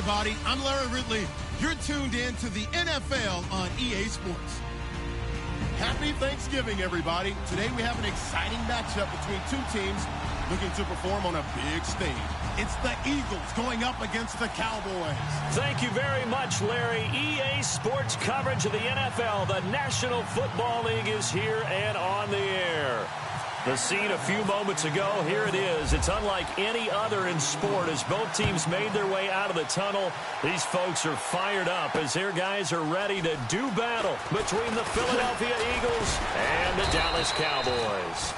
everybody. I'm Larry Ridley. You're tuned in to the NFL on EA Sports. Happy Thanksgiving, everybody. Today we have an exciting matchup between two teams looking to perform on a big stage. It's the Eagles going up against the Cowboys. Thank you very much, Larry. EA Sports coverage of the NFL. The National Football League is here and on the air. The scene a few moments ago, here it is. It's unlike any other in sport as both teams made their way out of the tunnel. These folks are fired up as their guys are ready to do battle between the Philadelphia Eagles and the Dallas Cowboys.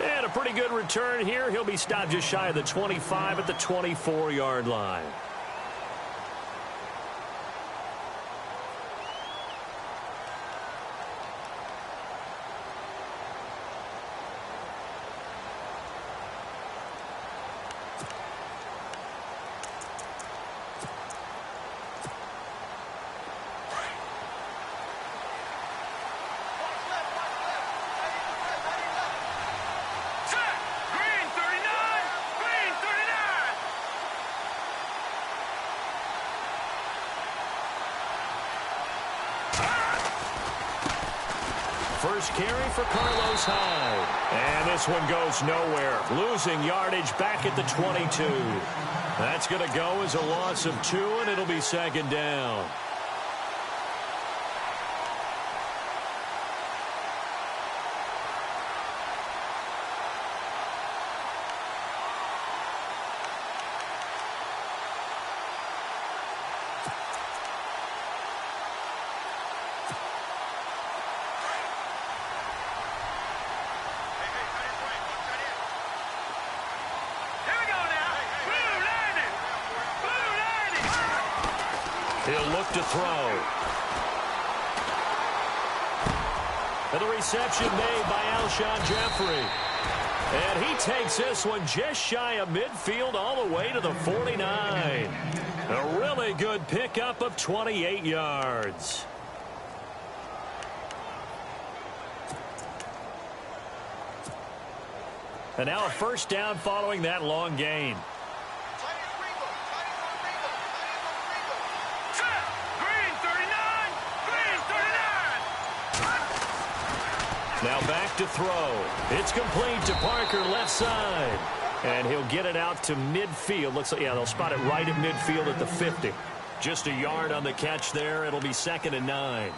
And a pretty good return here. He'll be stopped just shy of the 25 at the 24-yard line. First carry for Carlos Hyde. And this one goes nowhere. Losing yardage back at the 22. That's going to go as a loss of 2, and it'll be second down. He'll look to throw. And the reception made by Alshon Jeffrey. And he takes this one just shy of midfield all the way to the 49. A really good pickup of 28 yards. And now a first down following that long gain. Now back to throw. It's complete to Parker, left side. And he'll get it out to midfield. Looks like, yeah, they'll spot it right at midfield at the 50. Just a yard on the catch there. It'll be 2nd and 9.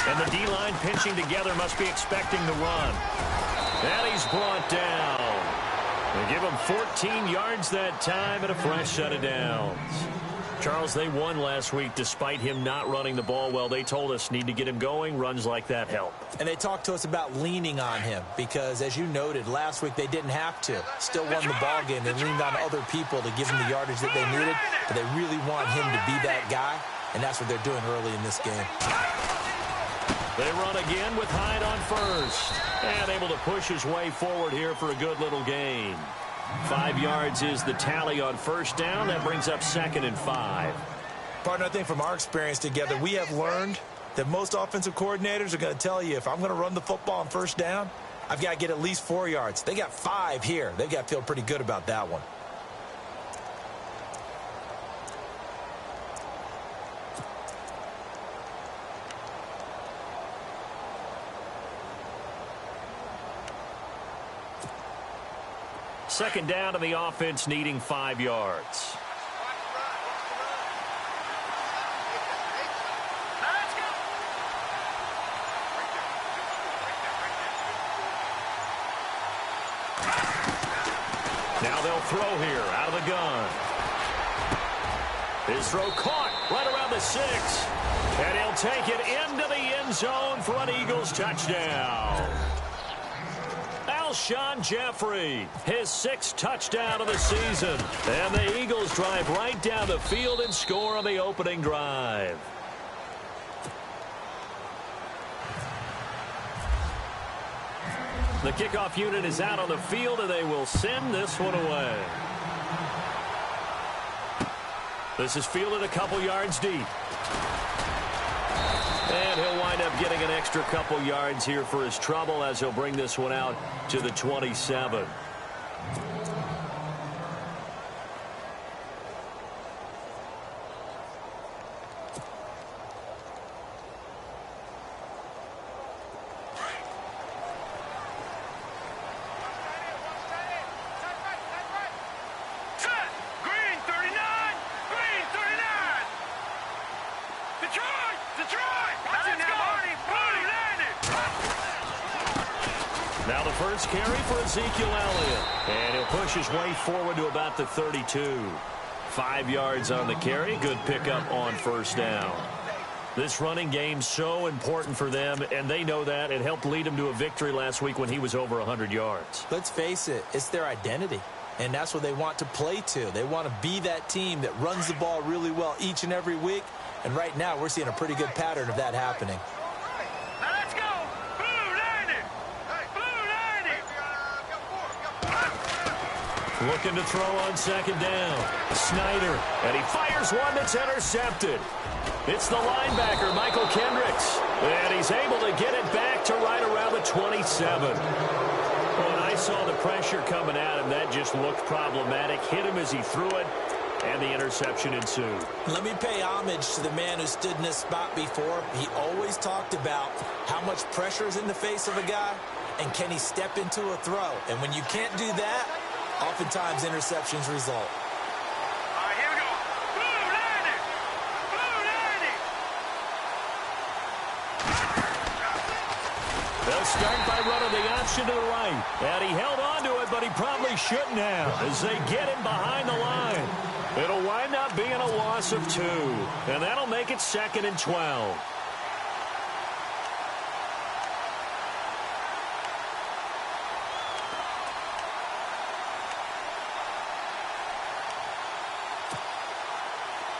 And the D-line pinching together must be expecting the run. And he's brought down. They give him 14 yards that time and a fresh set of downs. Charles, they won last week despite him not running the ball well. They told us need to get him going. Runs like that help. And they talked to us about leaning on him because, as you noted, last week they didn't have to. Still won the ball game. They leaned on other people to give them the yardage that they needed. But they really want him to be that guy, and that's what they're doing early in this game. They run again with Hyde on first. And able to push his way forward here for a good little gain. 5 yards is the tally on first down. That brings up 2nd and 5. Partner, I think from our experience together, we have learned that most offensive coordinators are going to tell you, if I'm going to run the football on first down, I've got to get at least 4 yards. They got 5 here. They've got to feel pretty good about that one. Second down to the offense needing 5 yards. Now they'll throw here out of the gun. His throw caught right around the 6. And he'll take it into the end zone for an Eagles touchdown. Alshon Jeffrey, his 6th touchdown of the season. And the Eagles drive right down the field and score on the opening drive. The kickoff unit is out on the field, and they will send this one away. This is fielded a couple yards deep. And he'll wind up getting an extra couple yards here for his trouble as he'll bring this one out to the 27. Now the first carry for Ezekiel Elliott. And he'll push his way forward to about the 32. 5 yards on the carry. Good pickup on first down. This running game's so important for them, and they know that. It helped lead them to a victory last week when he was over 100 yards. Let's face it, it's their identity. And that's what they want to play to. They want to be that team that runs the ball really well each and every week. And right now, we're seeing a pretty good pattern of that happening. Now let's go! Blue 90! Blue 90! Looking to throw on second down. Snyder, and he fires one that's intercepted. It's the linebacker, Michael Kendricks. And he's able to get it back to right around the 27. When I saw the pressure coming at him, that just looked problematic. Hit him as he threw it. And the interception ensued. Let me pay homage to the man who stood in this spot before. He always talked about how much pressure is in the face of a guy, and can he step into a throw. And when you can't do that, oftentimes interceptions result. All right, here we go. Blue 90! Blue 90! They'll start by running the option to the right. And he held on to it, but he probably shouldn't have as they get him behind the line. It'll wind up being a loss of 2. And that'll make it 2nd and 12.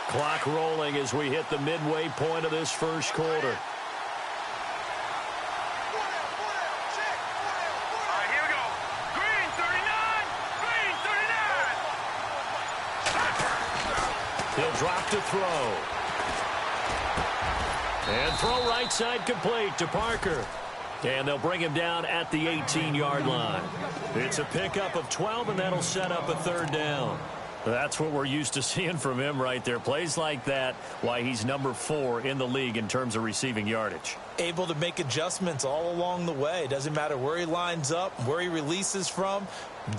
Clock rolling as we hit the midway point of this first quarter. He'll drop to throw. And throw right side complete to Parker. And they'll bring him down at the 18-yard line. It's a pickup of 12, and that'll set up a third down. That's what we're used to seeing from him right there. Plays like that, why he's number 4 in the league in terms of receiving yardage. Able to make adjustments all along the way. Doesn't matter where he lines up, where he releases from.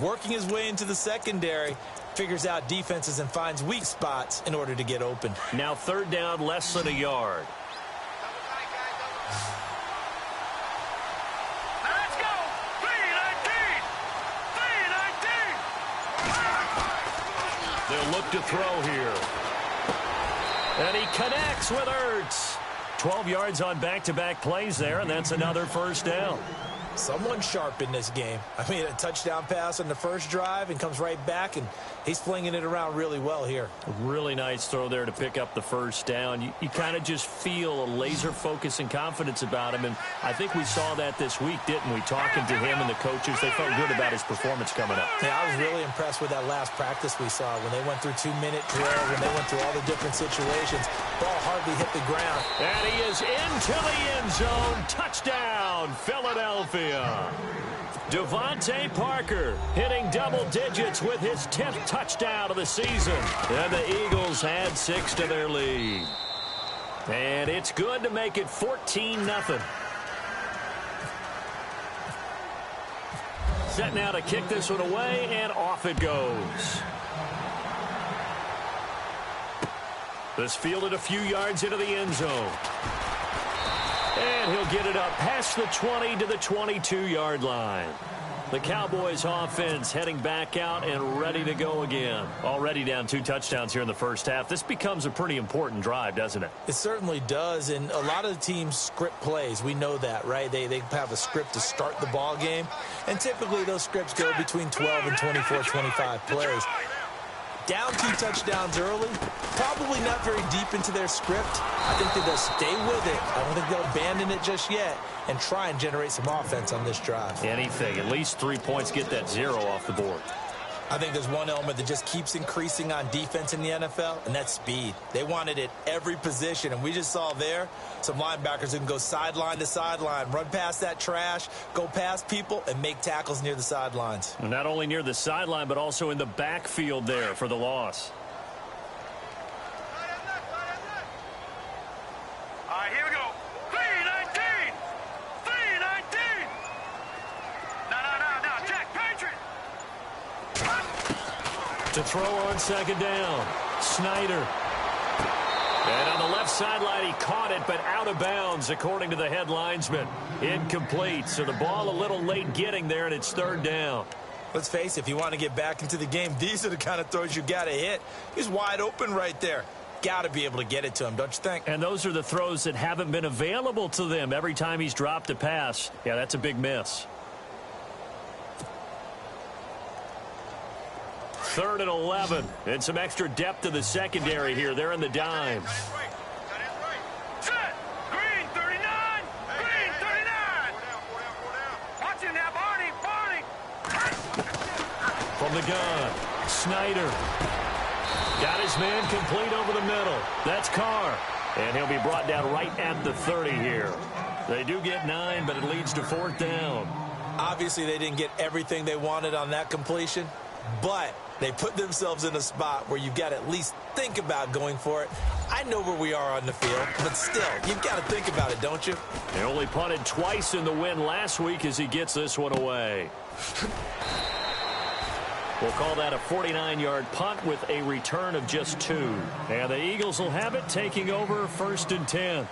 Working his way into the secondary. Figures out defenses and finds weak spots in order to get open. Now third down, less than a yard. Now let's go! 319! 319! They'll look to throw here. And he connects with Ertz. 12 yards on back-to-back plays there, and that's another first down. Someone sharp in this game. I mean, a touchdown pass on the first drive and comes right back, and he's flinging it around really well here. A really nice throw there to pick up the first down. You kind of just feel a laser focus and confidence about him, and I think we saw that this week, didn't we? Talking to him and the coaches, they felt good about his performance coming up. Yeah, I was really impressed with that last practice we saw when they went through 2-minute drill, when they went through all the different situations. Ball hardly hit the ground. And he is into the end zone. Touchdown, Philadelphia. Devontae Parker hitting double digits with his 10th touchdown of the season. And the Eagles add 6 to their lead. And it's good to make it 14-0. Set now to kick this one away, and off it goes. This fielded a few yards into the end zone. And he'll get it up past the 20 to the 22-yard line. The Cowboys offense heading back out and ready to go again. Already down 2 touchdowns here in the first half. This becomes a pretty important drive, doesn't it? It certainly does, and a lot of the teams script plays. We know that, right? They have a script to start the ball game, and typically those scripts go between 12 and 24, 25 plays. Down 2 touchdowns early, probably not very deep into their script. I think that they'll stay with it. I don't think they'll abandon it just yet and try and generate some offense on this drive. Anything. At least 3 points, get that 0 off the board. I think there's one element that just keeps increasing on defense in the NFL, and that's speed. They want it at every position, and we just saw there some linebackers who can go sideline to sideline, run past that trash, go past people, and make tackles near the sidelines. Not only near the sideline, but also in the backfield there for the loss. All right, here we go. 3-19. 3-19. No, Jack, Patriot. To throw on second down, Snyder. And on the left sideline, he caught it, but out of bounds, according to the head linesman. Incomplete, so the ball a little late getting there, and it's third down. Let's face it, if you want to get back into the game, these are the kind of throws you got to hit. He's wide open right there. Got to be able to get it to him, don't you think? And those are the throws that haven't been available to them every time he's dropped a pass. Yeah, that's a big miss. 3rd and 11, and some extra depth to the secondary here. They're in the dime. Set. Green 39. Green 39. Watch him now, Barney. From the gun, Snyder. Got his man complete over the middle. That's Carr. And he'll be brought down right at the 30 here. They do get 9, but it leads to 4th down. Obviously, they didn't get everything they wanted on that completion, but they put themselves in a spot where you've got to at least think about going for it. I know where we are on the field, but still, you've got to think about it, don't you? They only punted twice in the win last week as he gets this one away. We'll call that a 49-yard punt with a return of just 2. And the Eagles will have it, taking over 1st and 10.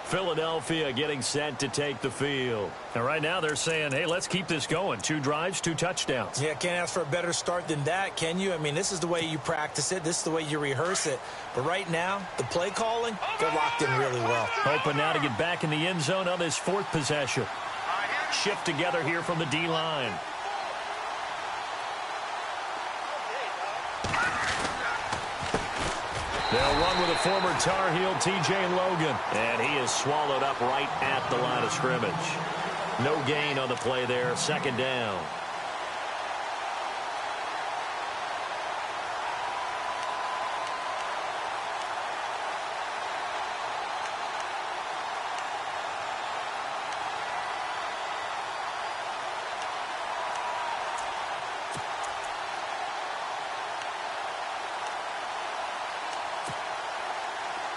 Philadelphia getting set to take the field. And right now they're saying, hey, let's keep this going. 2 drives, 2 touchdowns. Yeah, can't ask for a better start than that, can you? I mean, this is the way you practice it. This is the way you rehearse it. But right now, the play calling, they're locked in really well. Hoping now to get back in the end zone on this 4th possession. Shift together here from the D-line. They'll run with a former Tar Heel, T.J. Logan. And he is swallowed up right at the line of scrimmage. No gain on the play there. 2nd down.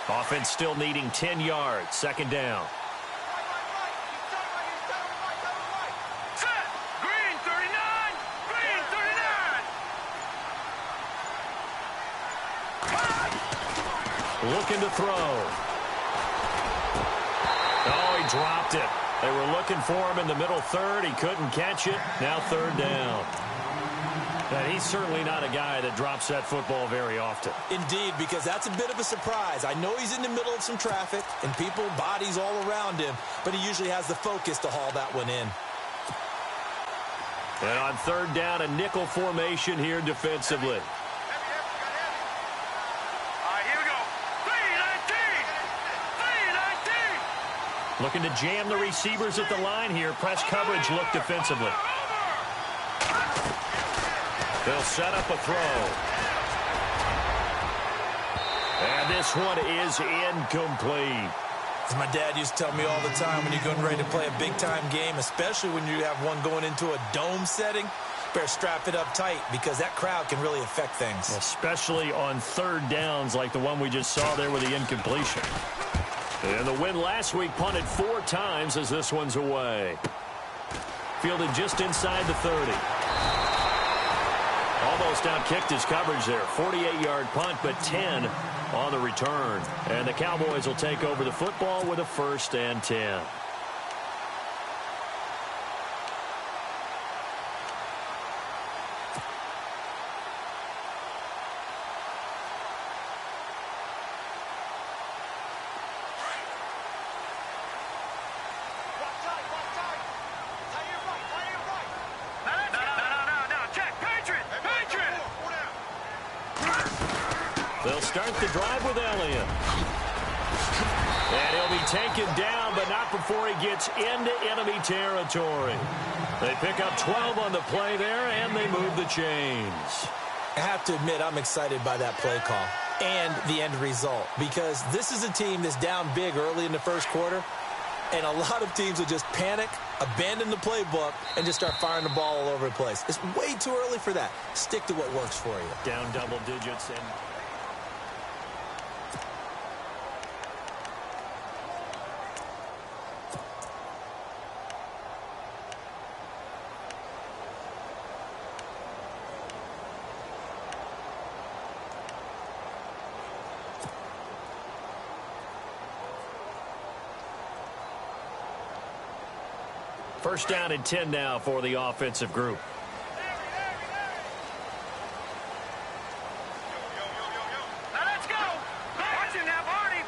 Offense still needing 10 yards. 2nd down. Set. Green 39. Green 39. Looking to throw. Oh, he dropped it. They were looking for him in the middle 3rd. He couldn't catch it. Now 3rd down. And he's certainly not a guy that drops that football very often. Indeed, because that's a bit of a surprise. I know he's in the middle of some traffic and people, bodies all around him, but he usually has the focus to haul that one in. And on 3rd down, a nickel formation here defensively. All right, here we go. 3-19. 3-19. Looking to jam the receivers at the line here. Press coverage look defensively. They'll set up a throw. And this one is incomplete. As my dad used to tell me all the time, when you're getting ready to play a big-time game, especially when you have one going into a dome setting, better strap it up tight because that crowd can really affect things. Especially on 3rd downs like the one we just saw there with the incompletion. And the win last week punted 4 times as this one's away. Fielded just inside the 30. Almost outkicked his coverage there. 48-yard punt, but 10 on the return. And the Cowboys will take over the football with a 1st and 10. No, Jack, Patriot. Patriot. They'll start the drive with Elliott. And he'll be taken down, but not before he gets into enemy territory. They pick up 12 on the play there, and they move the chains. I have to admit, I'm excited by that play call and the end result, because this is a team that's down big early in the first quarter, and a lot of teams will just panic, abandon the playbook, and just start firing the ball all over the place. It's way too early for that. Stick to what works for you. Down double digits and... First down and 10 now for the offensive group. Now let's go. Watching that, Barney.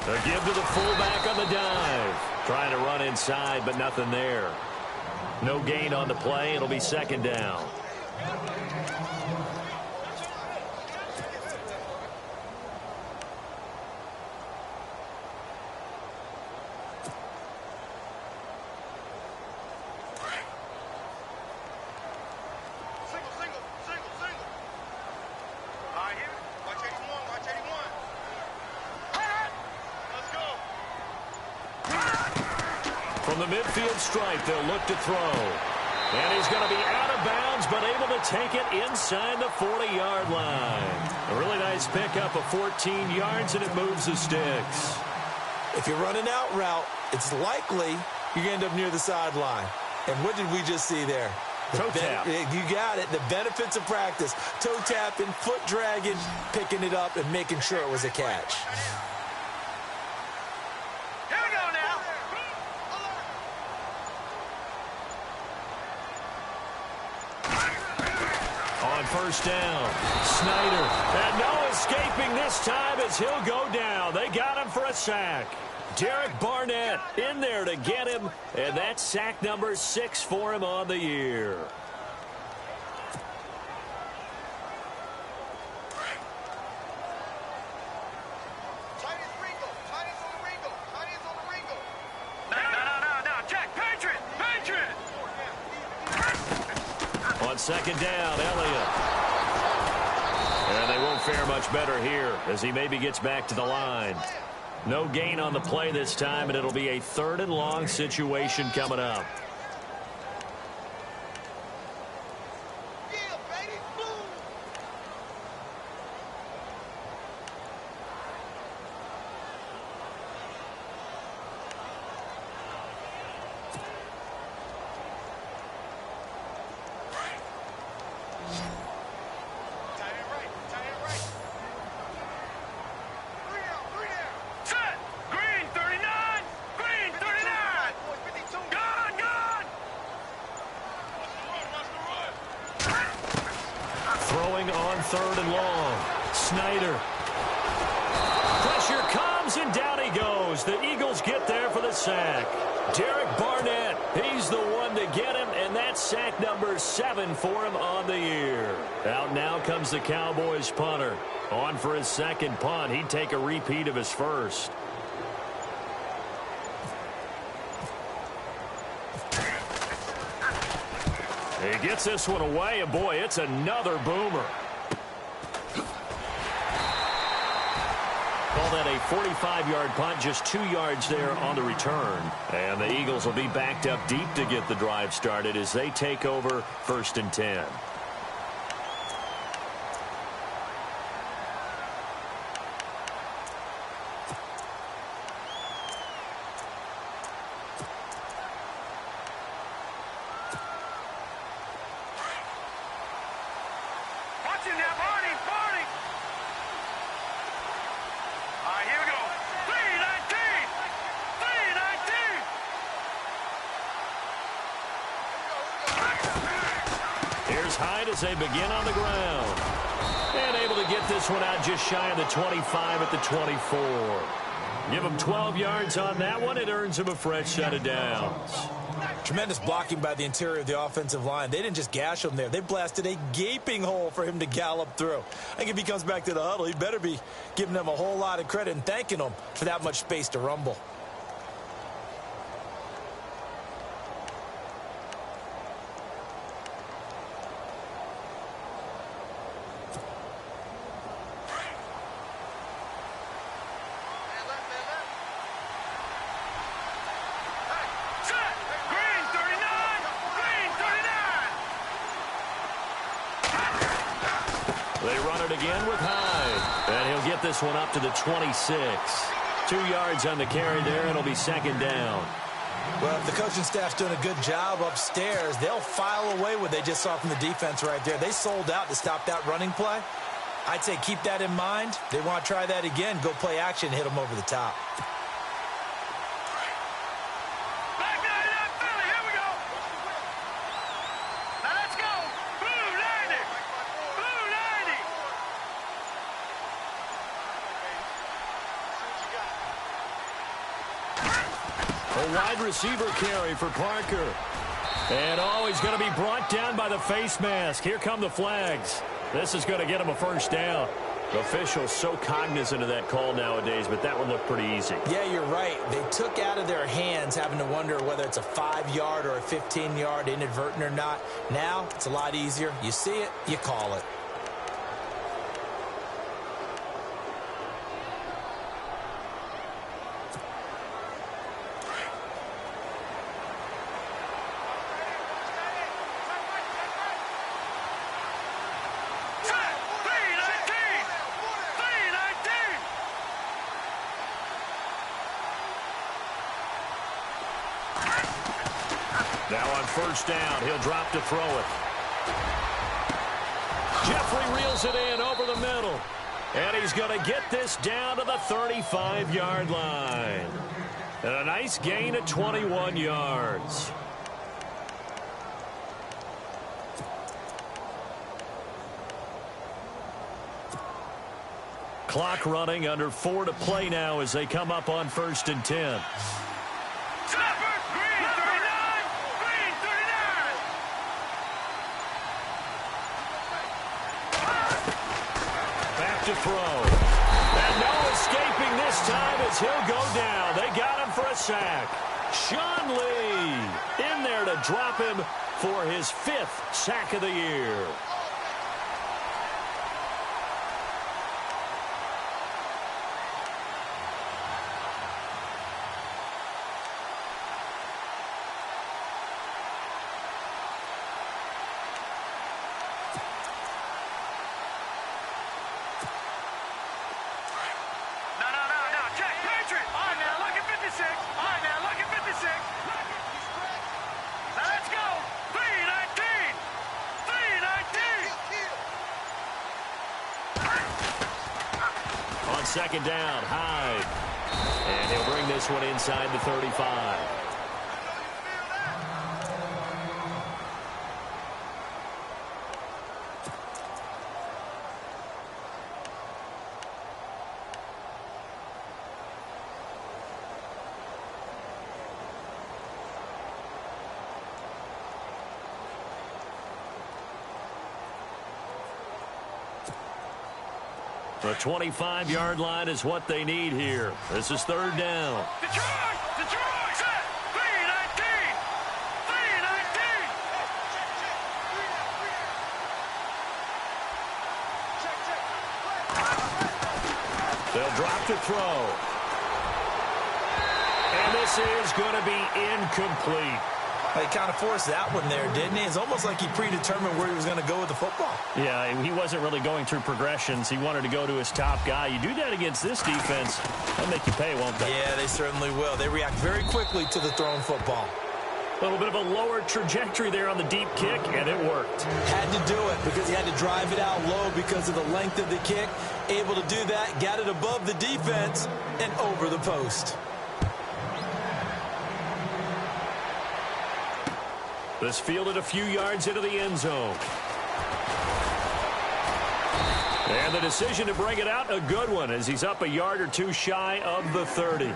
A give to the fullback on the dive. Trying to run inside, but nothing there. No gain on the play. It'll be second down. From the midfield stripe, they'll look to throw. And he's going to be out of bounds, but able to take it inside the 40-yard line. A really nice pickup of 14 yards, and it moves the sticks. If you're running out route, it's likely you're going to end up near the sideline. And what did we just see there? Toe tap. You got it. The benefits of practice. Toe tapping, foot dragging, picking it up, and making sure it was a catch. Here we go now. On first down, Snyder. And no escaping this time as he'll go down. They got him for a sack. Derek Barnett in there to get him, and that's sack number 6 for him on the year. No, Jack, Patriot. On second down, Elliott. And they won't fare much better here as he maybe gets back to the line. No gain on the play this time, and it'll be a 3rd and long situation coming up. Throwing on 3rd and long. Snyder. Pressure comes, and down he goes. The Eagles get there for the sack. Derek Barnett, he's the one to get him, and that's sack number 7 for him on the year. Out now comes the Cowboys punter. On for his second punt. He'd take a repeat of his first. He gets this one away, and boy, it's another boomer. Call that a 45-yard punt, just 2 yards there on the return. And the Eagles will be backed up deep to get the drive started as they take over 1st and 10. As they begin on the ground. And able to get this one out just shy of the 25 at the 24. Give them 12 yards on that one. It earns them a fresh set of downs. Tremendous blocking by the interior of the offensive line. They didn't just gash him there. They blasted a gaping hole for him to gallop through. I think if he comes back to the huddle, he better be giving them a whole lot of credit and thanking them for that much space to rumble. They run it again with Hyde. And he'll get this one up to the 26. 2 yards on the carry there, and it'll be second down. Well, if the coaching staff's doing a good job upstairs, they'll file away what they just saw from the defense right there. They sold out to stop that running play. I'd say keep that in mind. They want to try that again. Go play action, hit them over the top. A wide receiver carry for Parker. And he's going to be brought down by the face mask. Here come the flags. This is going to get him a first down. The officials so cognizant of that call nowadays, but that one looked pretty easy. Yeah, you're right. They took out of their hands having to wonder whether it's a 5-yard or a 15-yard inadvertent or not. Now, it's a lot easier. You see it, you call it. Now on first down, he'll drop to throw it. Jeffrey reels it in over the middle. And he's going to get this down to the 35-yard line. And a nice gain of 21 yards. Clock running, under 4 to play now as they come up on 1st and 10. To throw. And no escaping this time as he'll go down. They got him for a sack. Sean Lee in there to drop him for his 5th sack of the year. Second down, Hyde. And he'll bring this one inside the 35. The 25-yard line is what they need here. This is 3rd down. Detroit! Detroit! Set! 3-19! 3-19! They'll drop to throw. And this is going to be incomplete. He kind of forced that one there, didn't he? It's almost like he predetermined where he was going to go with the football. Yeah, he wasn't really going through progressions. He wanted to go to his top guy. You do that against this defense, they'll make you pay, won't they? Yeah, they certainly will. They react very quickly to the thrown football. A little bit of a lower trajectory there on the deep kick, and it worked. Had to do it because he had to drive it out low because of the length of the kick. Able to do that, got it above the defense and over the post. This fielded a few yards into the end zone. And the decision to bring it out, a good one, as he's up a yard or two shy of the 30.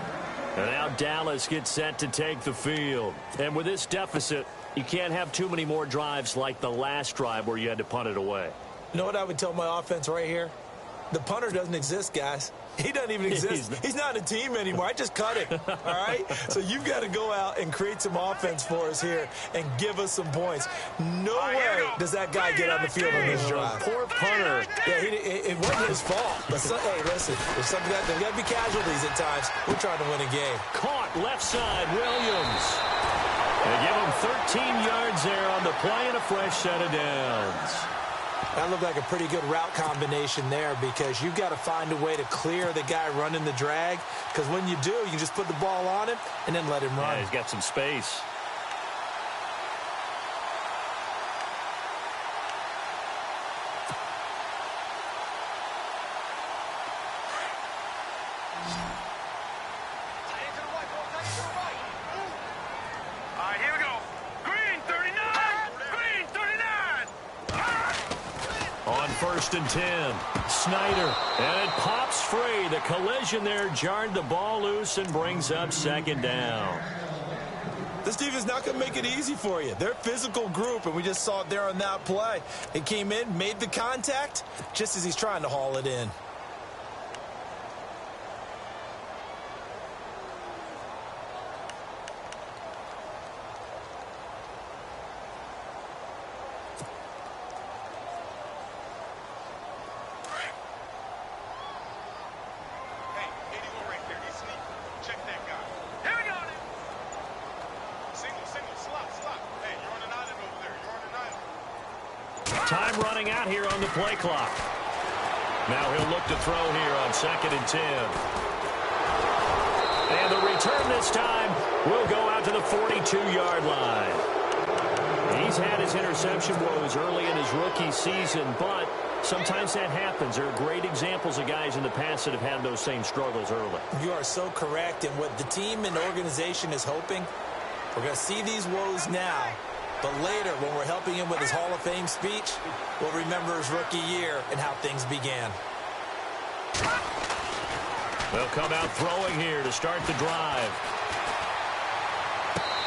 And now Dallas gets set to take the field. And with this deficit, you can't have too many more drives like the last drive where you had to punt it away. You know what I would tell my offense right here? The punter doesn't exist, guys. He doesn't even exist. He's not a team anymore. I just cut it, all right? So you've got to go out and create some offense for us here and give us some points. No way does that guy get on the field on this drive. Poor punter. Yeah, it wasn't his fault. But hey, listen, there's got to be casualties at times. We're trying to win a game. Caught left side, Williams. They give him 13 yards there on the play and a fresh set of downs. That looked like a pretty good route combination there because you've got to find a way to clear the guy running the drag, because when you do, you just put the ball on him and then let him run. Yeah, he's got some space. First and 10. Snyder. And it pops free. The collision there jarred the ball loose and brings up second down. This defense is not going to make it easy for you. They're a physical group, and we just saw it there on that play. It came in, made the contact, just as he's trying to haul it in. Time running out here on the play clock. Now he'll look to throw here on 2nd and 10. And the return this time will go out to the 42-yard line. He's had his interception woes early in his rookie season, but sometimes that happens. There are great examples of guys in the past that have had those same struggles early. You are so correct. And what the team and organization is hoping, we're going to see these woes now. But later, when we're helping him with his Hall of Fame speech, we'll remember his rookie year and how things began. They'll come out throwing here to start the drive.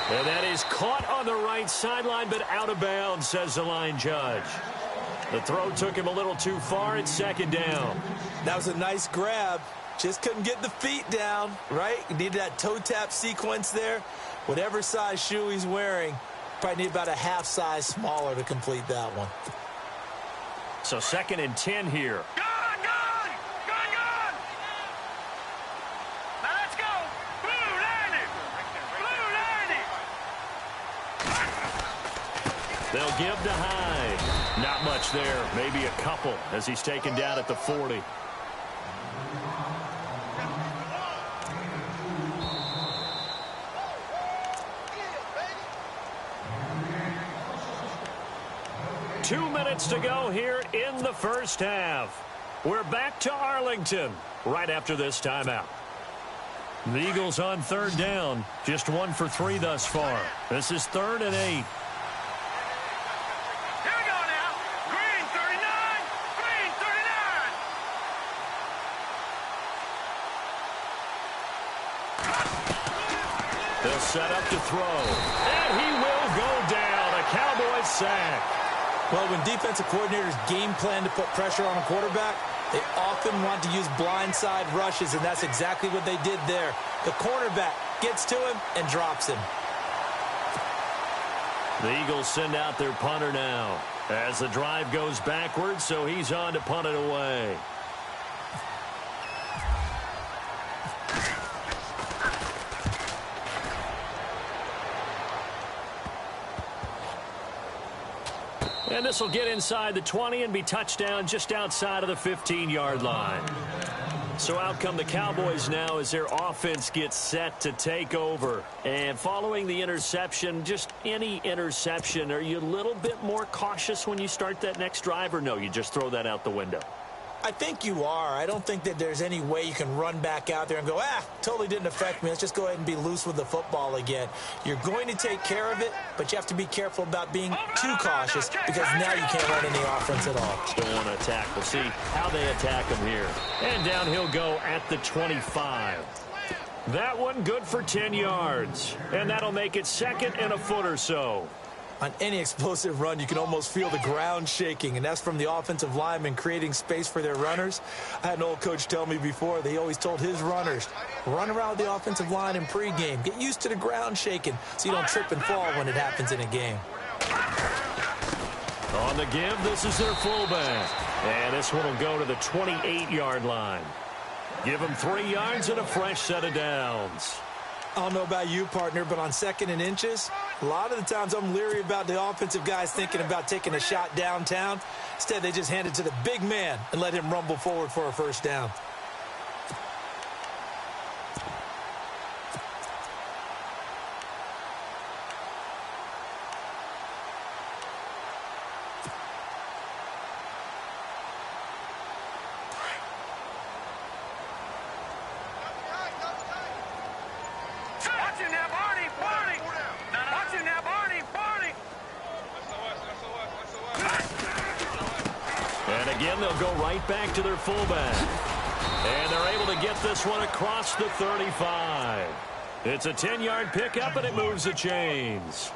And that is caught on the right sideline, but out of bounds, says the line judge. The throw took him a little too far. It's 2nd down. That was a nice grab. Just couldn't get the feet down, right? You needed that toe tap sequence there. Whatever size shoe he's wearing, probably need about a half size smaller to complete that one. So 2nd and 10 here. Gone! Now let's go! Blue 90! They'll give to Hyde. Not much there. Maybe a couple as he's taken down at the 40. Two minutes to go here in the first half. We're back to Arlington right after this timeout. The Eagles on 3rd down. Just 1 for 3 thus far. This is 3rd and 8. Here we go now. Green 39. Green 39. They'll set up to throw. And he will go down. A Cowboys sack. Well, when defensive coordinators game plan to put pressure on a quarterback, they often want to use blindside rushes, and that's exactly what they did there. The cornerback gets to him and drops him. The Eagles send out their punter now as the drive goes backwards, so he's on to punt it away. And this will get inside the 20 and be touchdown just outside of the 15-yard line. So out come the Cowboys now as their offense gets set to take over. And following the interception, just any interception, are you a little bit more cautious when you start that next drive, or no, you just throw that out the window? I think you are. I don't think that there's any way you can run back out there and go, totally didn't affect me. Let's just go ahead and be loose with the football again. You're going to take care of it, but you have to be careful about being too cautious because now you can't run any offense at all. Still want to attack. We'll see how they attack him here. And down he'll go at the 25. That one good for 10 yards. And that'll make it second and a foot or so. On any explosive run, you can almost feel the ground shaking, and that's from the offensive linemen creating space for their runners. I had an old coach tell me before, he always told his runners, run around the offensive line in pregame. Get used to the ground shaking so you don't trip and fall when it happens in a game. On the give, this is their fullback. And this one will go to the 28-yard line. Give them 3 yards and a fresh set of downs. I don't know about you, partner, but on 2nd and inches, a lot of the times I'm leery about the offensive guys thinking about taking a shot downtown. Instead, they just hand it to the big man and let him rumble forward for a first down. They'll go right back to their fullback. And they're able to get this one across the 35. It's a 10-yard pickup, and it moves the chains.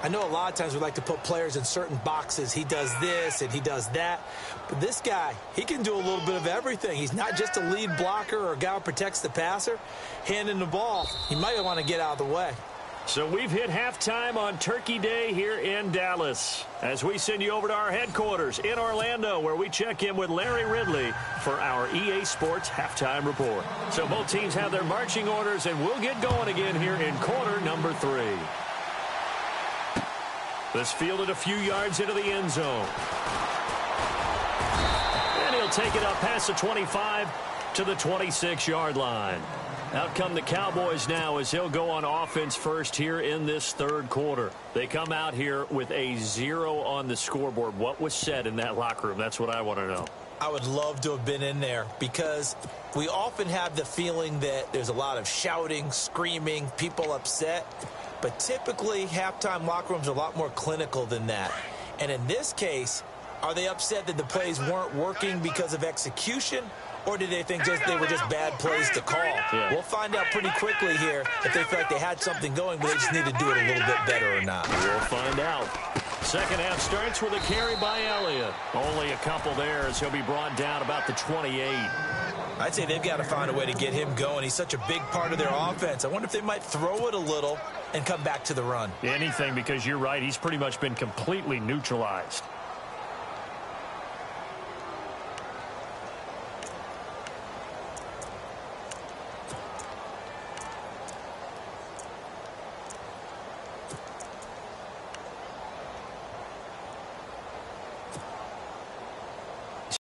I know a lot of times we like to put players in certain boxes. He does this and he does that. But this guy, he can do a little bit of everything. He's not just a lead blocker or a guy who protects the passer. Handing the ball, he might want to get out of the way. So we've hit halftime on Turkey Day here in Dallas as we send you over to our headquarters in Orlando, where we check in with Larry Ridley for our EA Sports Halftime Report. So both teams have their marching orders, and we'll get going again here in quarter number 3. This fielded a few yards into the end zone. And he'll take it up past the 25 to the 26-yard line. Out come the Cowboys now as he'll go on offense first here in this third quarter. They come out here with a 0 on the scoreboard. What was said in that locker room? That's what I want to know. I would love to have been in there because we often have the feeling that there's a lot of shouting, screaming, people upset. But typically, halftime locker rooms are a lot more clinical than that. And in this case, are they upset that the plays weren't working because of execution? Or did they think they were just bad plays to call? Yeah. We'll find out pretty quickly here if they feel like they had something going, but they just need to do it a little bit better or not. We'll find out. Second half starts with a carry by Elliott. Only a couple there as he'll be brought down about the 28. I'd say they've got to find a way to get him going. He's such a big part of their offense. I wonder if they might throw it a little and come back to the run. Anything, because you're right. He's pretty much been completely neutralized.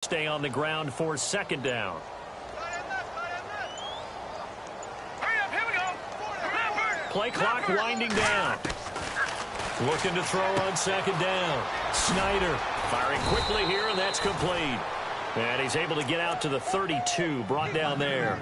Stay on the ground for second down. Play clock winding down. Looking to throw on second down. Snyder firing quickly here, and that's complete. And he's able to get out to the 32, brought down there.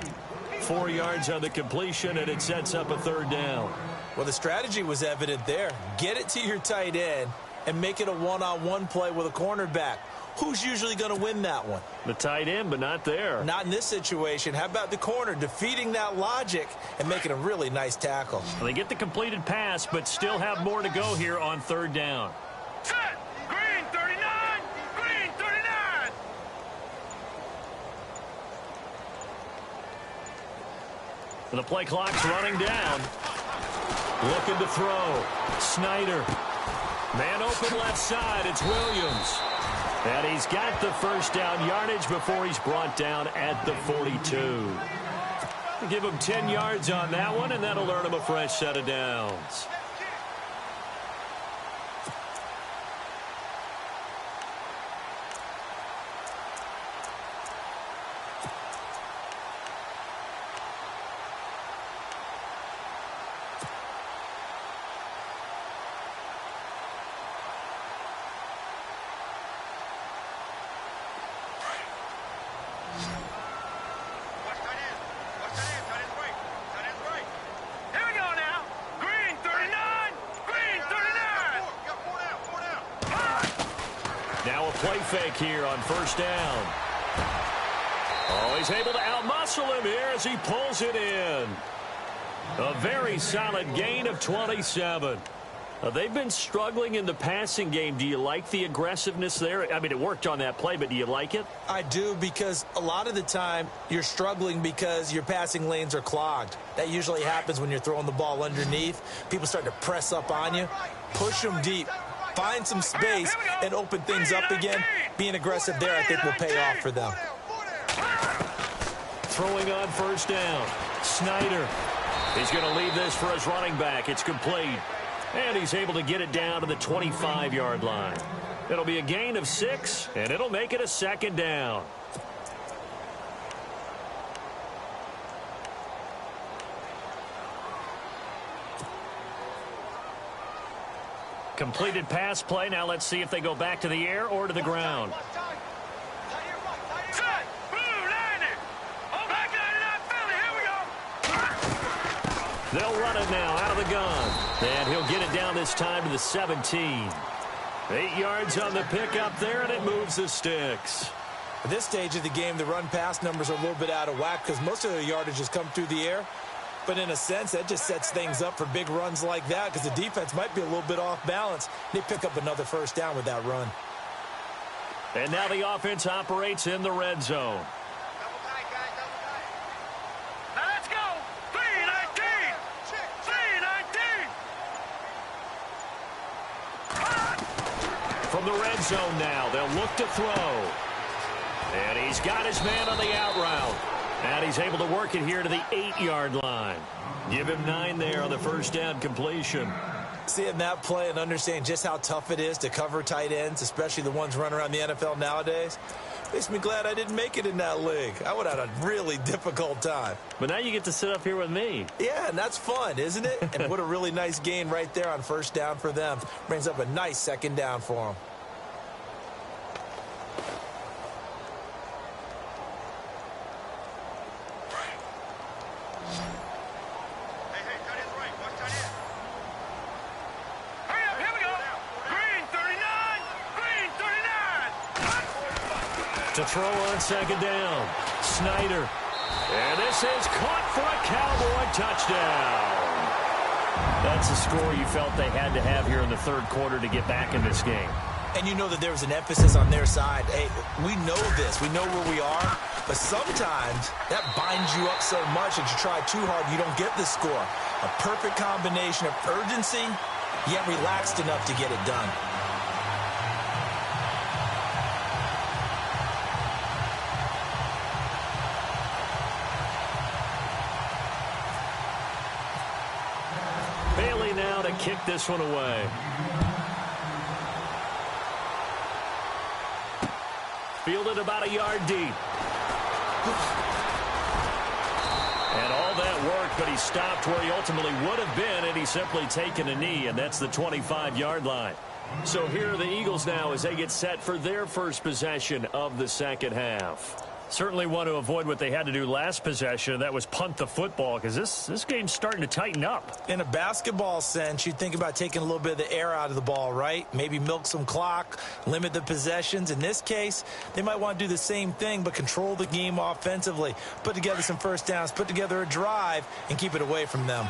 4 yards on the completion, and it sets up a third down. Well, the strategy was evident there. Get it to your tight end and make it a one-on-one play with a cornerback. Who's usually going to win that one? The tight end, but not there. Not in this situation. How about the corner defeating that logic and making a really nice tackle? Well, they get the completed pass, but still have more to go here on third down. Set! Green 39! Green 39! The play clock's running down. Looking to throw. Snyder. Man open left side. It's Williams. And he's got the first down yardage before he's brought down at the 42. Give him 10 yards on that one, and that'll earn him a fresh set of downs. Play fake here on first down. Oh, he's able to outmuscle him here as he pulls it in. A very solid gain of 27. They've been struggling in the passing game. Do you like the aggressiveness there? I mean, it worked on that play, but do you like it? I do, because a lot of the time you're struggling because your passing lanes are clogged. That usually happens when you're throwing the ball underneath. People start to press up on you. Push them deep. Find some space and open things up again. Being aggressive there, I think, will pay off for them. Throwing on first down. Snyder. He's going to leave this for his running back. It's complete. And he's able to get it down to the 25-yard line. It'll be a gain of 6, and it'll make it a second down. Completed pass play. Now let's see if they go back to the air or to the ground. They'll run it now out of the gun. And he'll get it down this time to the 17. 8 yards on the pickup there, and it moves the sticks. At this stage of the game, the run-pass numbers are a little bit out of whack because most of the yardage has come through the air. But in a sense, that just sets things up for big runs like that because the defense might be a little bit off balance. They pick up another first down with that run. And now the offense operates in the red zone. From the red zone now, they'll look to throw. And he's got his man on the out route. And he's able to work it here to the 8-yard line. Give him 9 there on the first down completion. Seeing that play and understanding just how tough it is to cover tight ends, especially the ones running around the NFL nowadays, makes me glad I didn't make it in that league. I would have had a really difficult time. But now you get to sit up here with me. Yeah, and that's fun, isn't it? And what a really nice gain right there on first down for them. Brings up a nice second down for them. To throw on second down. Snyder. And this is caught for a Cowboy touchdown. That's a score you felt they had to have here in the third quarter to get back in this game. And you know that there was an emphasis on their side. Hey, we know this. We know where we are. But sometimes that binds you up so much that you try too hard, you don't get the score. A perfect combination of urgency, yet relaxed enough to get it done. Kick this one away. Fielded about a yard deep. And all that work, but he stopped where he ultimately would have been, and he's simply taken a knee, and that's the 25-yard line. So here are the Eagles now as they get set for their first possession of the second half. Certainly want to avoid what they had to do last possession, that was punt the football, because this game's starting to tighten up. In a basketball sense, you think about taking a little bit of the air out of the ball, right? Maybe milk some clock, limit the possessions. In this case, they might want to do the same thing, but control the game offensively. Put together some first downs, put together a drive, and keep it away from them.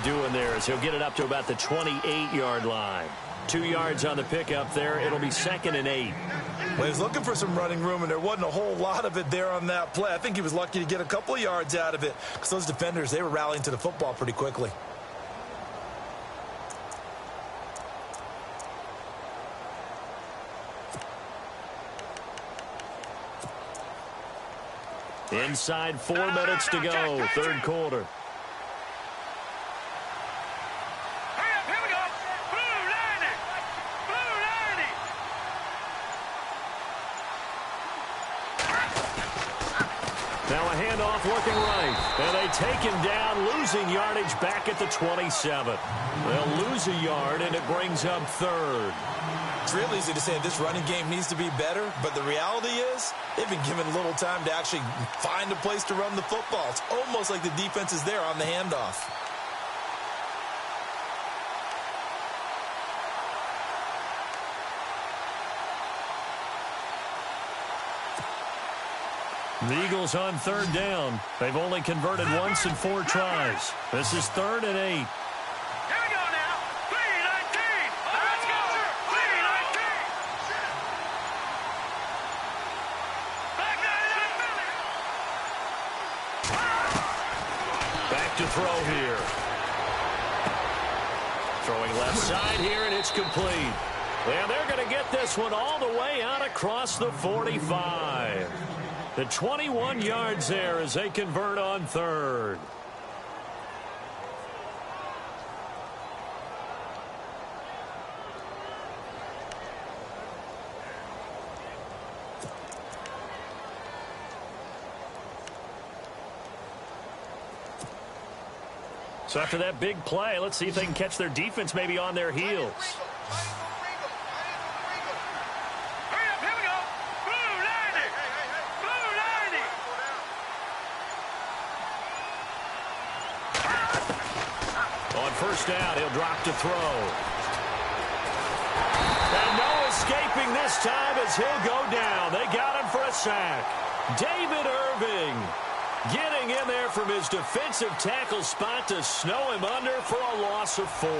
Doing there is he'll get it up to about the 28-yard line. 2 yards on the pickup there. It'll be 2nd and 8. Well, he was looking for some running room, and there wasn't a whole lot of it there on that play. I think he was lucky to get a couple of yards out of it because those defenders, they were rallying to the football pretty quickly. Inside 4 minutes to go, third quarter. Now a handoff looking right. And they take him down, losing yardage back at the 27. They'll lose a yard, and it brings up third. It's real easy to say this running game needs to be better, but the reality is they've been given little time to actually find a place to run the football. It's almost like the defense is there on the handoff. The Eagles on third down. They've only converted once in 4 tries. This is 3rd and 8. Here we go now. 3-19. Let's go. 3-19. Back Back to throw here. Throwing left side here, and it's complete. And they're going to get this one all the way out across the 45. The 21 yards there as they convert on 3rd. So after that big play, let's see if they can catch their defense maybe on their heels. First down, he'll drop to throw. And no escaping this time as he'll go down. They got him for a sack. David Irving getting in there from his defensive tackle spot to snow him under for a loss of 4.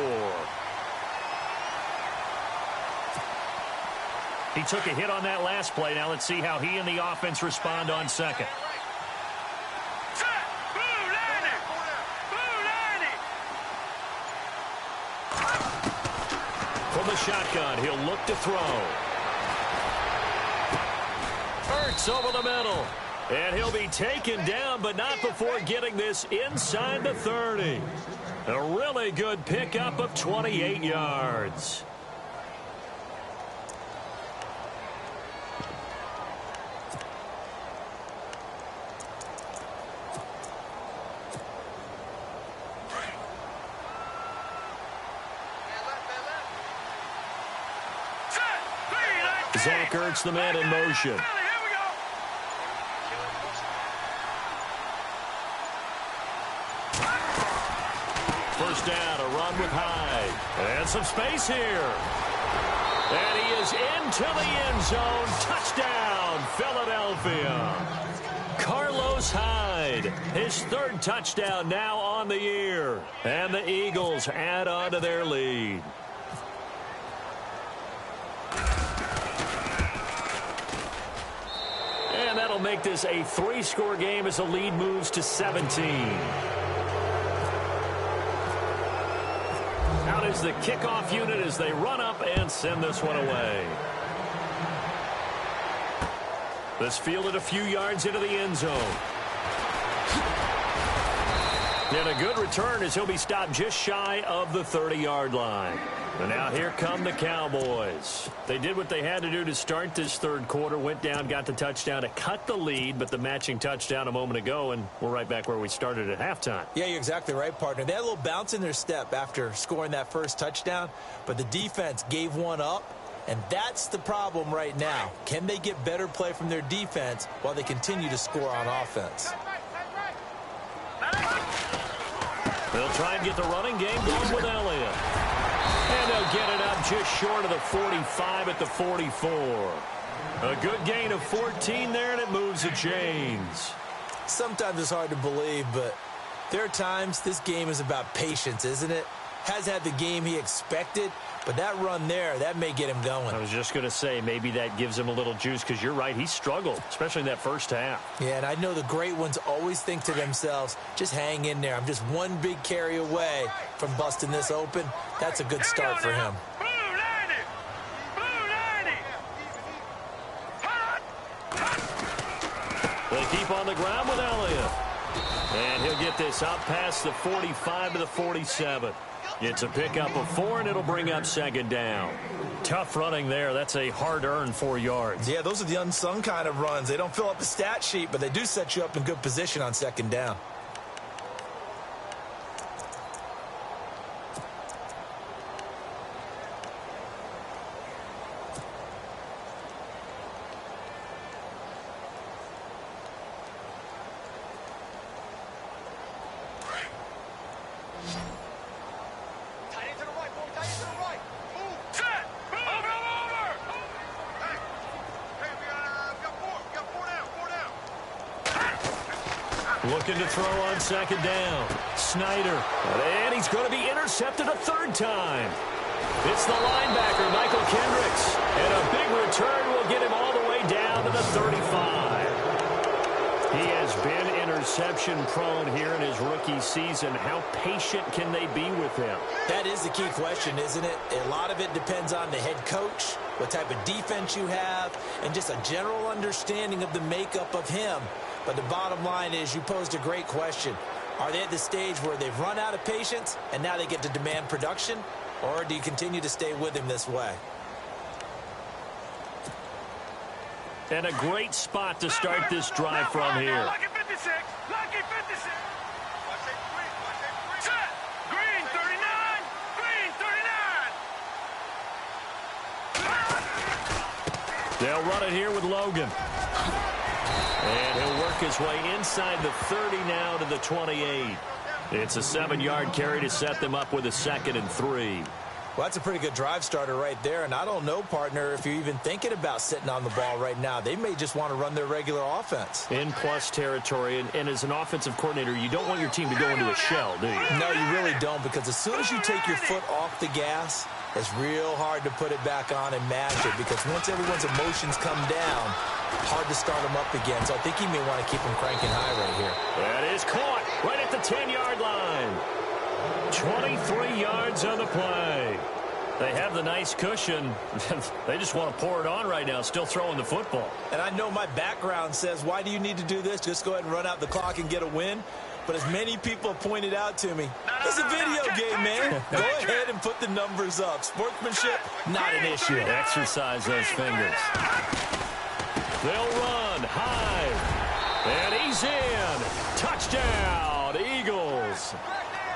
He took a hit on that last play. Now let's see how he and the offense respond on second. From the shotgun, he'll look to throw. Hurts over the middle. And he'll be taken down, but not before getting this inside the 30. A really good pickup of 28 yards. Zach Ertz, the man in motion. First down, a run with Hyde. And some space here. And he is into the end zone. Touchdown, Philadelphia. Carlos Hyde, his 3rd touchdown now on the year. And the Eagles add on to their lead. And that'll make this a 3-score game as the lead moves to 17. Out is the kickoff unit as they run up and send this one away. This fielded a few yards into the end zone. And a good return as he'll be stopped just shy of the 30-yard line. And now here come the Cowboys. They did what they had to do to start this 3rd quarter. Went down, got the touchdown to cut the lead, but the matching touchdown a moment ago, and we're right back where we started at halftime. Yeah, you're exactly right, partner. They had a little bounce in their step after scoring that first touchdown, but the defense gave one up, and that's the problem right now. Can they get better play from their defense while they continue to score on offense? They'll try and get the running game going with Elliott. And they'll get it up just short of the 45 at the 44. A good gain of 14 there, and it moves the chains. Sometimes it's hard to believe, but there are times this game is about patience, isn't it? Has had the game he expected, but that run there, that may get him going. I was just going to say, maybe that gives him a little juice, because you're right, he struggled, especially in that first half. Yeah, and I know the great ones always think to themselves, just hang in there. I'm just one big carry away from busting this open. That's a good start for him. They keep on the ground with Elliott. And he'll get this up past the 45 to the 47. It's a pickup of 4, and it'll bring up 2nd down. Tough running there. That's a hard-earned 4 yards. Yeah, those are the unsung kind of runs. They don't fill up the stat sheet, but they do set you up in good position on 2nd down. Looking to throw on second down. Snyder. And he's going to be intercepted a third time. It's the linebacker, Michael Kendricks. And a big return will get him all the way down to the 35. He has been interception-prone here in his rookie season. How patient can they be with him? That is the key question, isn't it? A lot of it depends on the head coach, what type of defense you have, and just a general understanding of the makeup of him. But the bottom line is you posed a great question. Are they at the stage where they've run out of patience and now they get to demand production? Or do you continue to stay with him this way? And a great spot to start this drive from here. Lucky 56. Lucky 56. Set. Green 39. Green 39. They'll run it here with Logan. And he'll work his way inside the 30 now to the 28. It's a 7-yard carry to set them up with a 2nd and 3. Well, that's a pretty good drive starter right there. And I don't know, partner, if you're even thinking about sitting on the ball right now. They may just want to run their regular offense. In plus territory. And as an offensive coordinator, you don't want your team to go into a shell, do you? No, you really don't, because as soon as you take your foot off the gas, it's real hard to put it back on and match it, because once everyone's emotions come down, hard to start them up again. So I think he may want to keep them cranking high right here. That is caught right at the 10-yard line. 23 yards on the play. They have the nice cushion. They just want to pour it on right now, still throwing the football. And I know my background says, why do you need to do this? Just go ahead and run out the clock and get a win. But as many people have pointed out to me, it's a video game, man. Go ahead and put the numbers up. Sportsmanship, not an issue. Exercise those fingers. They'll run high. And he's in. Touchdown, Eagles.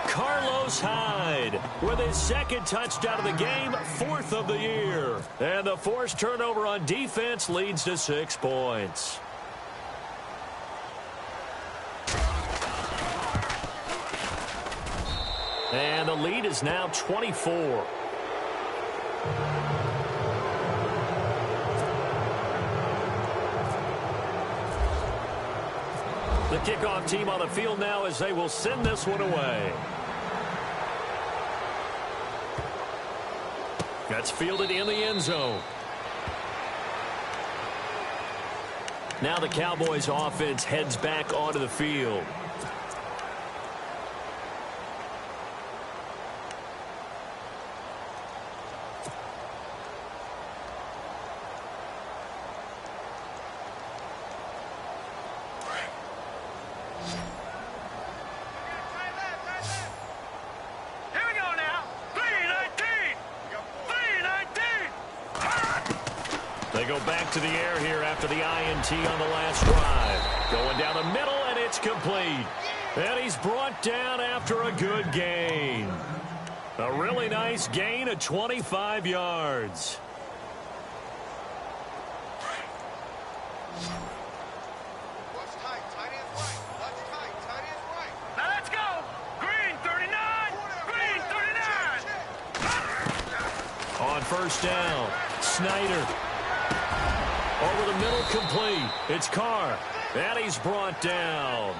Carlos Hyde with his 2nd touchdown of the game, 4th of the year. And the forced turnover on defense leads to 6 points. And the lead is now 24. The kickoff team on the field now as they will send this one away. That's fielded in the end zone. Now the Cowboys offense heads back onto the field. Go back to the air here after the INT on the last drive. Going down the middle, and it's complete. And he's brought down after a good gain. A really nice gain of 25 yards. Now let's go. Green 39. Green 39. On first down, Snyder. Over the middle, complete. It's Carr. And he's brought down.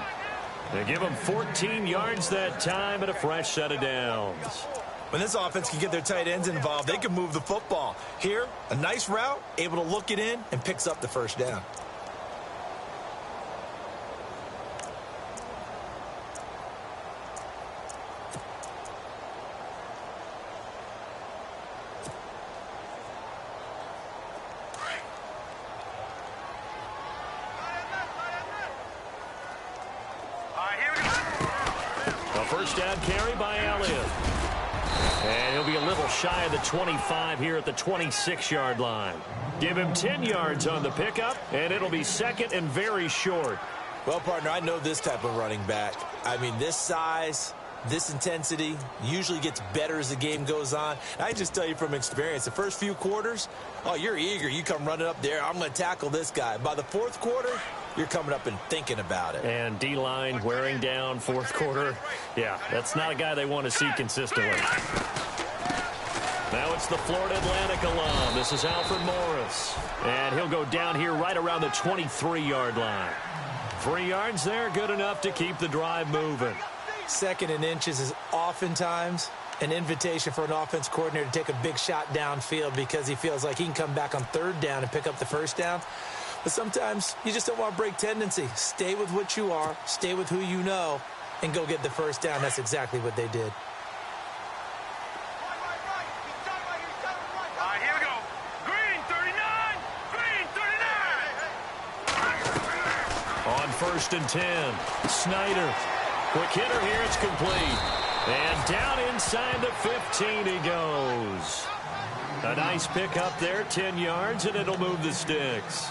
They give him 14 yards that time and a fresh set of downs. When this offense can get their tight ends involved, they can move the football. Here, a nice route, able to look it in, and picks up the first down. First down carry by Elliott. And he'll be a little shy of the 25 here at the 26-yard line. Give him 10 yards on the pickup, and it'll be 2nd and very short. Well, partner, I know this type of running back. I mean, this size, this intensity usually gets better as the game goes on. I just tell you from experience, the first few quarters, oh, you're eager. You come running up there, I'm going to tackle this guy. By the 4th quarter, you're coming up and thinking about it. And D-line wearing down 4th quarter. Yeah, that's not a guy they want to see consistently. Now it's the Florida Atlantic alum. This is Alfred Morris. And he'll go down here right around the 23-yard line. 3 yards there, good enough to keep the drive moving. 2nd and inches is oftentimes an invitation for an offense coordinator to take a big shot downfield because he feels like he can come back on 3rd down and pick up the 1st down. But sometimes you just don't want to break tendency. Stay with what you are, stay with who you know, and go get the 1st down. That's exactly what they did. All right, here we go. Green 39. Green 39. On 1st and 10, Snyder. Quick hitter here, it's complete. And down inside the 15 he goes. A nice pick up there, 10 yards, and it'll move the sticks.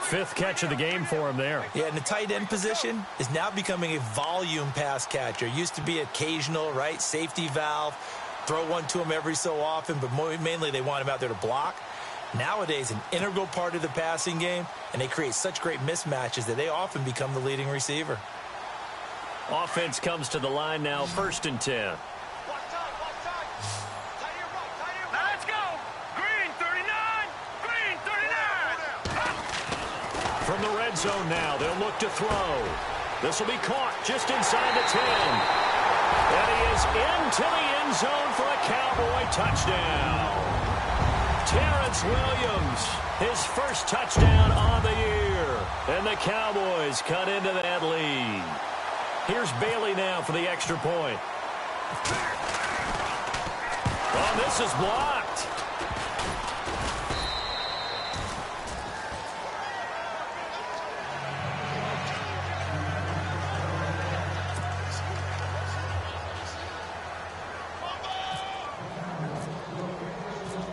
5th catch of the game for him there. Yeah, and the tight end position is now becoming a volume pass catcher. Used to be occasional, right? Safety valve. Throw one to him every so often, but mainly they want him out there to block. Nowadays, an integral part of the passing game, and they create such great mismatches that they often become the leading receiver. Offense comes to the line now, 1st and 10. Let's go. Green 39. Green 39. From the red zone now, they'll look to throw. This will be caught just inside the 10. And he is into the end zone for a Cowboy touchdown. Terrence Williams, his first touchdown on the year. And the Cowboys cut into that lead. Here's Bailey now for the extra point. Oh, this is blocked.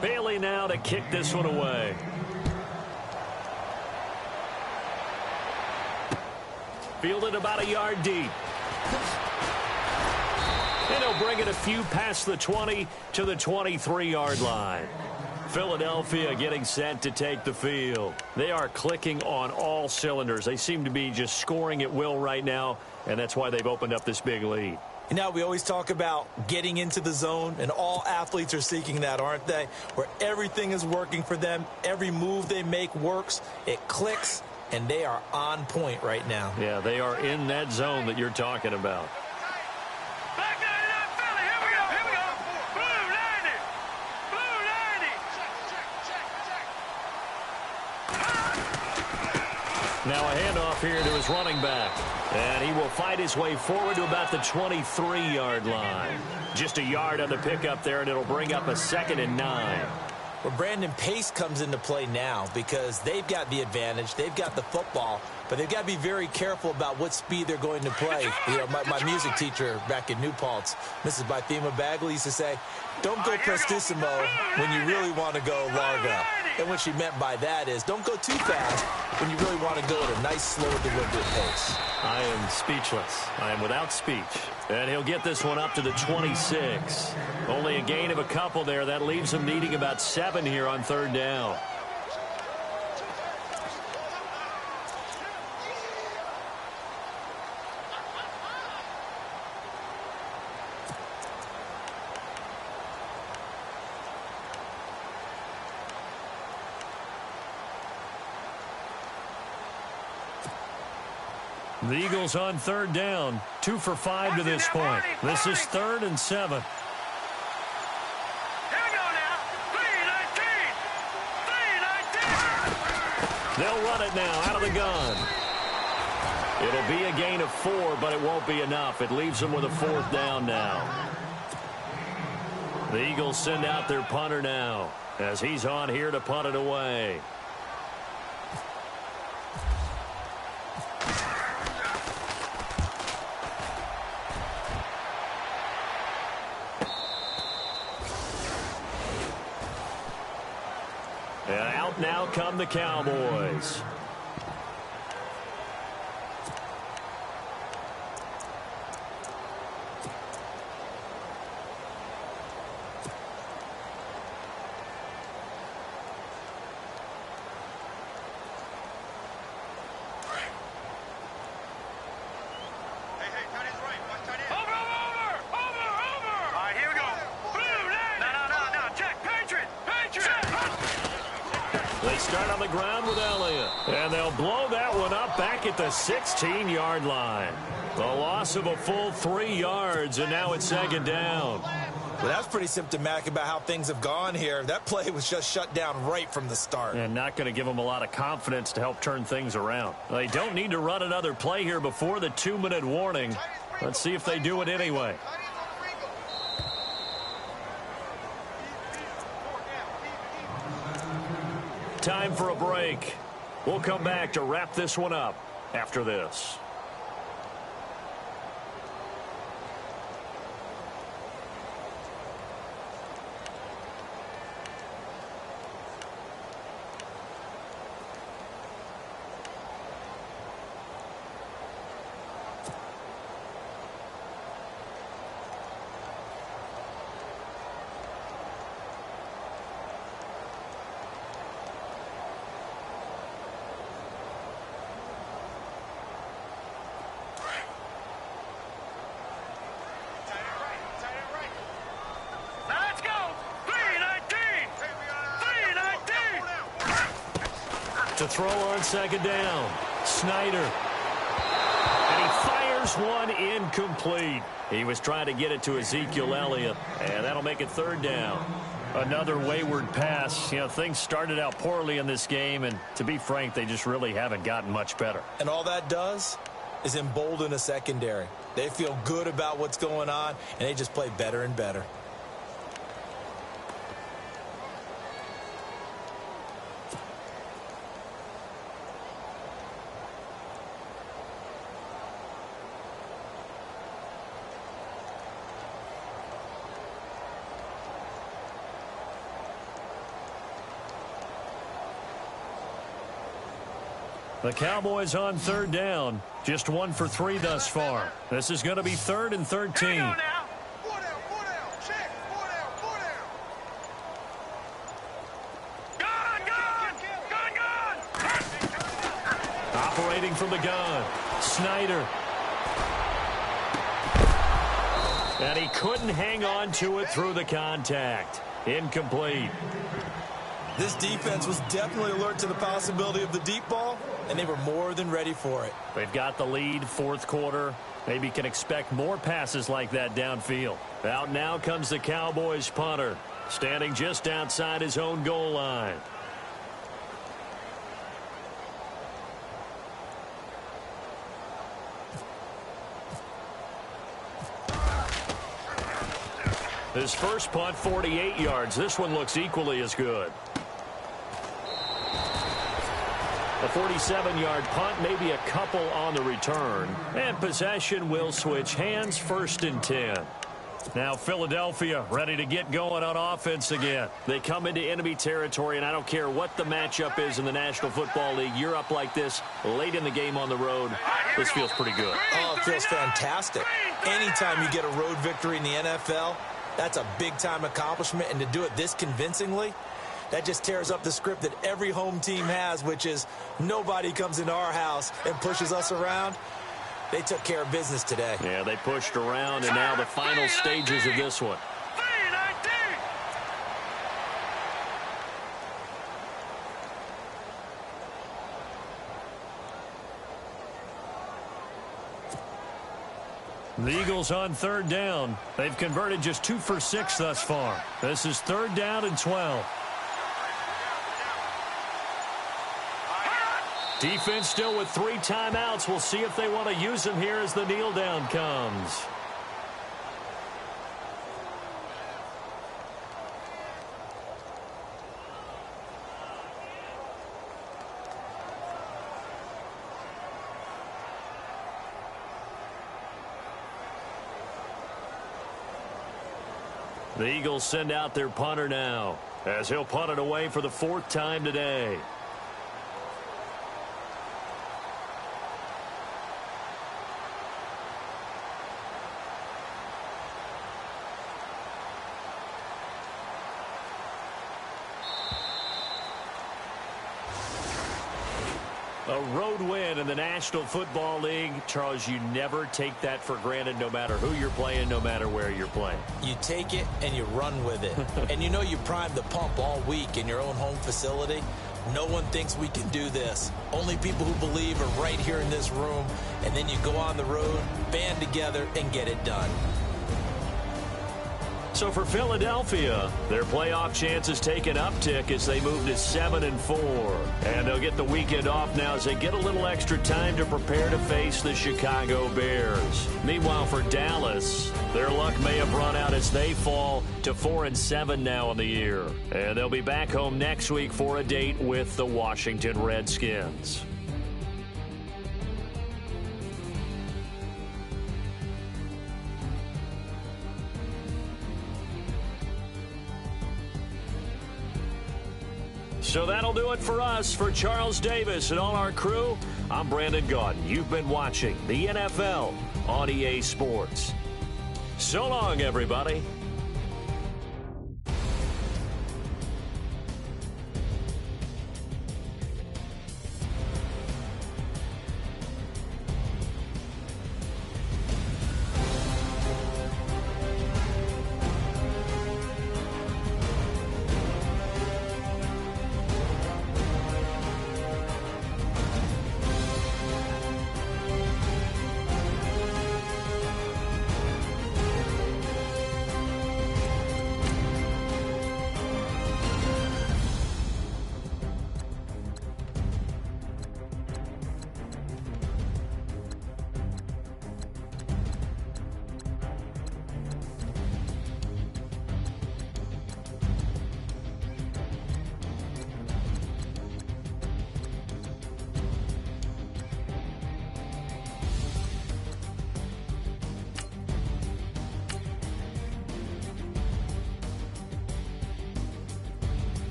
Bailey now to kick this one away. Fielded about a yard deep. And he'll bring it a few past the 20 to the 23-yard line. Philadelphia getting set to take the field. They are clicking on all cylinders. They seem to be just scoring at will right now, and that's why they've opened up this big lead. You know, we always talk about getting into the zone, and all athletes are seeking that, aren't they? Where everything is working for them. Every move they make works. It clicks. And they are on point right now. Yeah, they are in that zone that you're talking about. Back 99 Philly. Here we go. Here we go. Blue 90. Blue 90. Now a handoff here to his running back. And he will fight his way forward to about the 23-yard line. Just a yard on the pickup there, and it'll bring up a 2nd and 9. Well, Brandon, pace comes into play now because they've got the advantage. They've got the football, but they've got to be very careful about what speed they're going to play. You know, my music teacher back in New Paltz, Mrs. Bythema Bagley, used to say, don't go prestissimo when you really want to go largo. And what she meant by that is don't go too fast when you really want to go at a nice, slow, deliberate pace. I am speechless. I am without speech. And he'll get this one up to the 26. Only a gain of a couple there. That leaves him needing about 7 here on 3rd down. The Eagles on 3rd down. 2 for 5 to this point. This is 3rd and 7. Here we go now. 3-19. 3-19. They'll run it now out of the gun. It'll be a gain of 4, but it won't be enough. It leaves them with a 4th down now. The Eagles send out their punter now as he's on here to punt it away. And out now come the Cowboys. at the 16-yard line. The loss of a full 3 yards, and now it's second down. Well, that's pretty symptomatic about how things have gone here. That play was just shut down right from the start. And not going to give them a lot of confidence to help turn things around. They don't need to run another play here before the 2-minute warning. Let's see if they do it anyway. Time for a break. We'll come back to wrap this one up after this. To throw on second down, Snyder. And he fires one incomplete. He was trying to get it to Ezekiel Elliott, and that'll make it third down. Another wayward pass. You know, things started out poorly in this game, and to be frank, they just really haven't gotten much better. And all that does is embolden a secondary. They feel good about what's going on, and they just play better and better. The Cowboys on third down. Just 1 for 3 thus far. This is going to be 3rd and 13. Operating from the gun, Snyder. And he couldn't hang on to it through the contact. Incomplete. This defense was definitely alert to the possibility of the deep ball, and they were more than ready for it. They've got the lead, 4th quarter. Maybe can expect more passes like that downfield. Out now comes the Cowboys punter, standing just outside his own goal line. His first punt, 48 yards. This one looks equally as good. A 47-yard punt, maybe a couple on the return. And possession will switch hands, 1st and 10. Now Philadelphia ready to get going on offense again. They come into enemy territory, and I don't care what the matchup is in the National Football League. You're up like this late in the game on the road. This feels pretty good. Oh, it feels fantastic. Anytime you get a road victory in the NFL, that's a big-time accomplishment, and to do it this convincingly, that just tears up the script that every home team has, which is nobody comes into our house and pushes us around. They took care of business today. Yeah, they pushed around, and now the final stages of this one. The Eagles on third down. They've converted just 2 for 6 thus far. This is 3rd down and 12. Defense still with 3 timeouts. We'll see if they want to use them here as the kneel down comes. The Eagles send out their punter now, as he'll punt it away for the 4th time today. A road win in the National Football League. Charles, you never take that for granted no matter who you're playing, no matter where you're playing. You take it and you run with it. And you know you primed the pump all week in your own home facility. No one thinks we can do this. Only people who believe are right here in this room. And then you go on the road, band together, and get it done. So for Philadelphia, their playoff chances take an uptick as they move to 7-4. And they'll get the weekend off now as they get a little extra time to prepare to face the Chicago Bears. Meanwhile, for Dallas, their luck may have run out as they fall to 4-7 now in the year. And they'll be back home next week for a date with the Washington Redskins. So that'll do it for us. For Charles Davis and all our crew, I'm Brandon Gaudin. You've been watching the NFL on EA Sports. So long, everybody.